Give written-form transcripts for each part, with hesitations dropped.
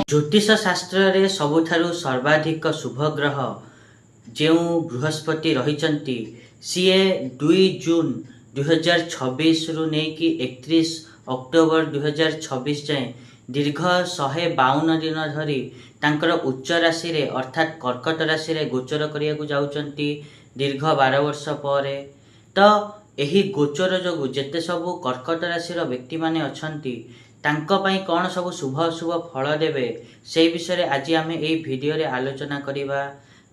ज्योतिष शास्त्र रे सबुठारु सर्वाधिक शुभ ग्रह जो बृहस्पति रही सीए 2 जून 2026 रु नेकी 31 अक्टोबर 2026 जाए दीर्घ 152 दिन धरी तांकर उच्च राशि रे अर्थात कर्कट राशि रे गोचर करिया को जाउचंती दीर्घ 12 वर्ष पर। तो यही गोचर जोगु जेते सबु कर्कट राशि रो व्यक्ति माने अछंती तांको पई कौन सब शुभ शुभ फल देवे से विषय रे आज आम यही भिडियो रे आलोचना करिबा।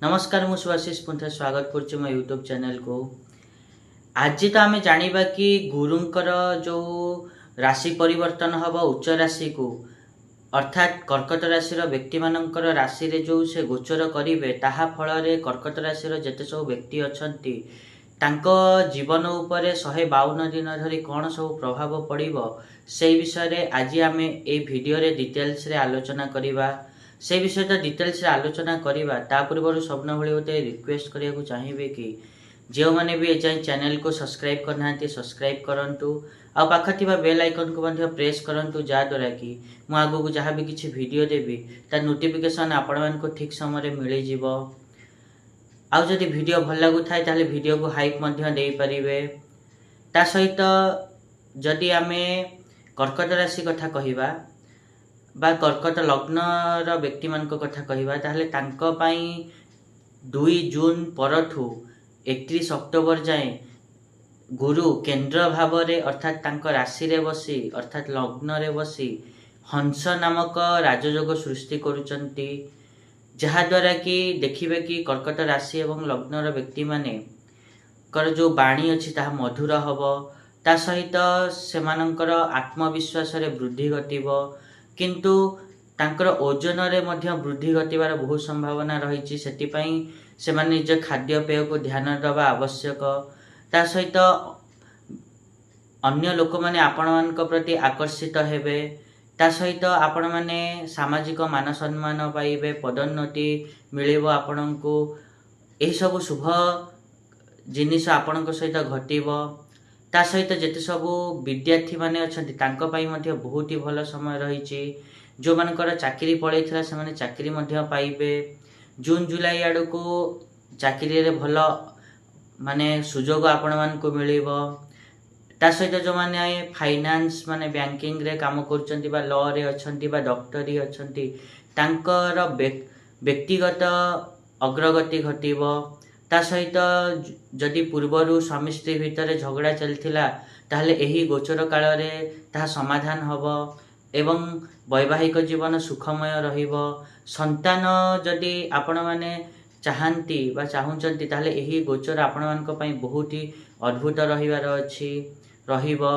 नमस्कार, मु सुभाषिष पुंथा स्वागत करछि मो यूट्यूब चैनल को। आज तो आम जानिबा कि गुरुंकर जो राशि परिवर्तन हब उच्च राशि को अर्थात कर्कट राशि रो व्यक्ति मानकर राशि रे जो से गोचर करिवे ताहा फल रे कर्कट राशि रो जेते सब व्यक्ति अछंती तांको जीवन उपरे 152 दिन धरी कौन सब प्रभाव पड़िबो से विषय रे आज आम ए वीडियो रे डिटेल्स रे आलोचना करिबा। से विषय तो डिटेल्स रे आलोचना करिबा ता पूर्व सबन भली गोटे रिक्वेस्ट करिया को चाहिबे कि जो माने भी एजाई चैनल को सब्सक्राइब करनांती सब्सक्राइब करंतु आ पाखा थिबा बेल आइकन को बंध प्रेस करंतु जा द्वारा कि मु आगु को जहां भी किछि वीडियो देबी ता नोटिफिकेशन आपण मान को ठीक समय रे मिलि जिवो। आउ जदि वीडियो भल लागु थाए ताले वीडियो को हाइप मध्य देई परिबे। ता सहित जदि आमे कर्कट राशि कथा कहिबा बा कर्कट लग्न रो व्यक्ति मान को कथा कहिबा ताले तांको पई 2 जून परठू 31 अक्टोबर जाए गुरु केंद्र भाव रे अर्थात तांको राशि रे बसी अर्थात लग्न रे बसी हंस नामक राजयोग सृष्टि करूचंती जहा द्वारा कि देखिबे कि कर्कट राशि एवं लग्न रो व्यक्ति माने कर जो बाणी अछि ताहा मधुर हबो ता सहित सेमानंकर आत्मविश्वास रे वृद्धि घटिबो किंतु तांकर ओजन रे मध्य वृद्धि घटिबार बहुत संभावना रहिछि। सेति पई सेमान निज खाद्य पेय को ध्यान दबा आवश्यक। ता सहित अन्य लोक माने आपण मान को प्रति आकर्षित हेबे। ता सहित आपण माने सामाजिक मान सम्मान पाइबे पदोन्नति मिलिबो आपणको एही सब शुभ जिनिस आपणको सहित घटिबो। ता सहित जेते सब विद्यार्थी माने अछंती तांको पई मध्ये बहुत ही भलो समय रहिछि। जो मानकर चाकरी पळैथिला से माने चाकरी मध्ये पाइबे। जून जुलाई आडू को चाकरी रे भलो माने सुजोग आपण मान को मिलिबो। ता सहित जो माने फाइनेंस माने बैंकिंग रे काम करचंती बा लॉ रे अछंती बा डॉक्टरी अछंती तांकर व्यक्तिगत अग्रगति घटिबो। ता सहित जदि पूर्वरु स्वामी स्त्री भितर झगड़ा चलथिला ताहले एही गोचर काल रे ता समाधान हबो एवं वैवाहिक जीवन सुखमय रहिबो। संतान जदि आपण माने चाहंती बा चाहुचंती ताहले एही गोचर आपण मान को पई बहुत ही अद्भुत रहिवार अछि रहिबो।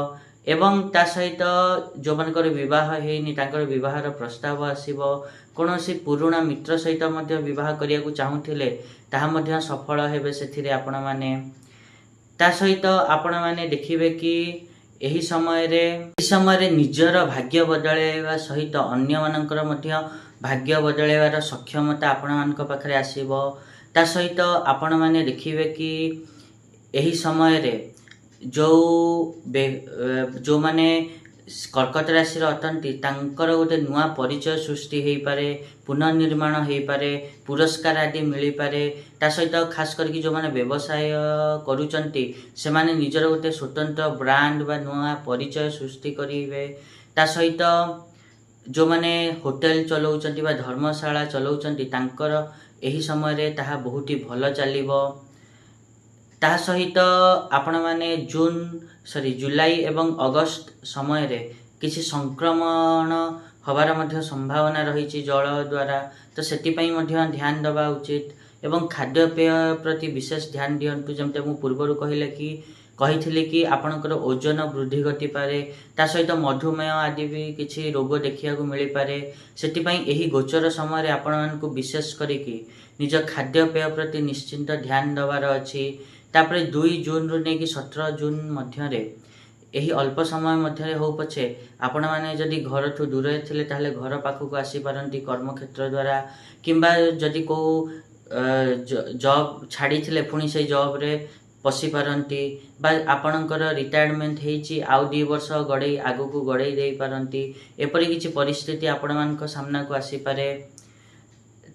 एवं ता सहित जो मानकर विवाह हेनी तांकर विवाहर प्रस्ताव आसीबो। कोनोसी पुराणा मित्र सहित मध्ये विवाह करिया को चाहुथिले ताहा मध्ये सफल हेबे सेथिरे आपण माने। ता सहित आपण माने देखिबे कि एही समय रे निजर भाग्य बदलेवा सहित अन्य मानकर मध्ये भाग्य बदलेवार सक्षमता आपण मानक पाखरे आसीबो। ता सहित आपण माने देखिबे कि एही समय रे जो माने कर्कट राशि अटंती तांकर गोटे नुआ परिचय सृष्टि हेई पारे पुनर्निर्माण हेई पारे पुरस्कार आदि मिली पारे। ता सहित खास करके जो माने व्यवसाय करूचंती से माने निजर गोटे स्वतंत्र ब्रांड बा नुआ परिचय सृष्टि करिवे। ता सहित जो माने होटल चलाउचंती बा धर्मशाला चलाउचंती तांकर एही समय रे ताहा बहुत ही भलो चलिबो। ता सहित आपण माने जुलाई एवं अगस्त समय रे किसी संक्रमण हबार मध्य संभावना रही जल द्वारा। तो सेति पई मध्य ध्यान दबा उचित एवं खाद्य पेय प्रति विशेष ध्यान दियंतु। जमते मु पूर्वरु कहिथिले कि आपणकर ओजन वृद्धि घटी पारे। ता सहित मधुमेह आदि भी किछि रोग देखिया को मिली पारे। सेति पई एही गोचर समय रे आपण मान को विशेष करी कि निज खाद्य पेय प्रति निश्चिंत ध्यान दबार अछि। तापरे 2 जून रु नेकी 17 जून मध्य रे एही अल्प समय मध्य रे हो पछे आपण माने जदि घर ठु दूर थिले ताहले घर पाखु को आसी पारंती कर्म क्षेत्र द्वारा किंबा जदि को जॉब छाड़ी थिले पुणी से जॉब रे पशि पारती बा आपणकर रिटायरमेंट होईची आउ 2 वर्ष गड़े आगु को गड़े दे पारती एपरि किछि परिस्थिति आपण मानक सामना को आसी पारे।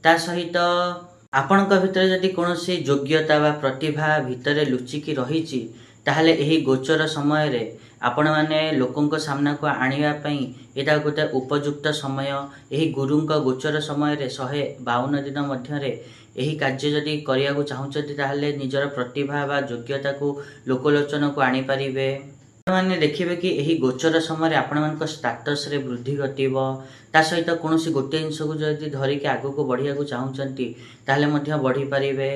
ता सहित आपणक भितर जदि कोनोसी योग्यता बा प्रतिभा भितर लुचिकी रहिची ताहले एही गोचर समय रे आपण माने लोकंक सामना को आनिबा पई एटा गोटे उपयुक्त समय। एही गुरुंक गोचर समय रे 152 दिन मध्य रे एही कार्य जदि करिया को चाहुचती ताहले निजर प्रतिभा बा योग्यता को लोकलोचन को आनी पारिबे। माने देखिबे कि एही गोचर समय रे आपण मानक स्टेटस रे वृद्धि घटिबो। ता सहित कोनोसी गोटे जिंस को जदि धरिके आगु को बढ़िया को चाहुचंती ताहले मध्य बढ़ी पारिबे।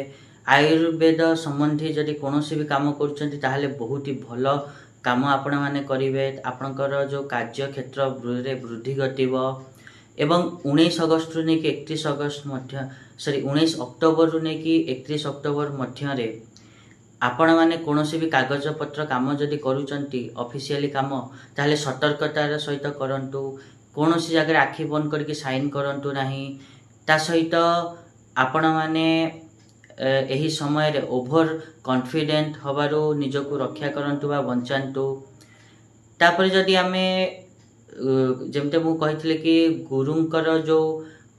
आयुर्वेद संबंधी जदि कोनोसी भी काम करूचंती ताहले बहुत ही भलो काम आपण माने करिवे। आपणकर जो कार्य क्षेत्र रे वृद्धि घटिबो एवं 19 अगस्त रु नेकी 31 अगस्त मध्य 19 अक्टोबर रु नेकी 31 अक्टोबर मध्य रे आपण माने कोनोसी भी कागज पत्र काम जदि करूचंती ऑफिशियली काम ताहले सतर्कतार सहित करंतु। कोनोसी जगह आखि बंद करके साइन करंतु नाही। ता सहित आपण माने एही समय रे ओभर कॉन्फिडेंट हबारो निजको रक्षा करंतु बा बंचांतु। तापर जदि आमे जेमते मु कहितले कि गुरुंकर जो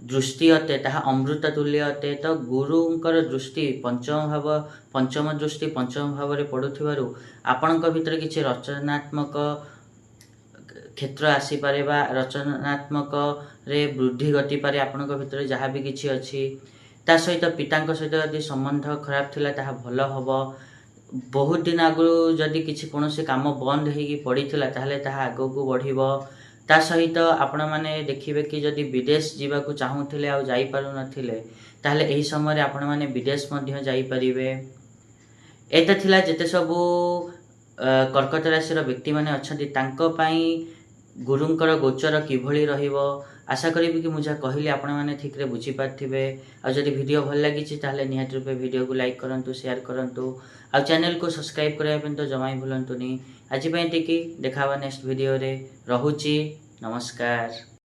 दृष्टि अते ताहा अमृत तुल्य अते। तो गुरुंकर दृष्टि पंचम दृष्टि पंचम भाव रे पडुथिबारु आपणक भितर किछि रचनात्मक क्षेत्र आसी पारे बा रचनात्मक रे वृद्धि घटी पारे आपणक भितर जहाँ भी किछि अछि। ता सहित पितांक सहित यदि संबंध खराब थिला ताहा भलो हबो। बहुत दिन आगु जदि किछि कोनोसी काम बंद हेगी पड़ीथिला ताहले ताहा आगो को बढ़िबो। ता सहित आपण माने देखिबे कि जदि विदेश जीवा को चाहुथिले आ जाई पारु नथिले ताहले एही समय रे आपण माने विदेश मध्य जाई परिबे। एता थिला जेते सबु कर्कट राशि रो व्यक्ति माने अछंती तांको पई गुरुंकर गोचर किभଳି रहिबो। आशा करिबि कि मुझा कहली आपण माने ठीक रे बुझी पाथिबे। आ जदि वीडियो भल लागिछि ताहले निहात रूपे वीडियो को लाइक करंतु शेयर करंतु आ चैनल को सब्सक्राइब करबा पे तो जमाई भूलंतुनी। आज पई टिकी देखावा नेक्स्ट वीडियो रे। रहुची नमस्कार।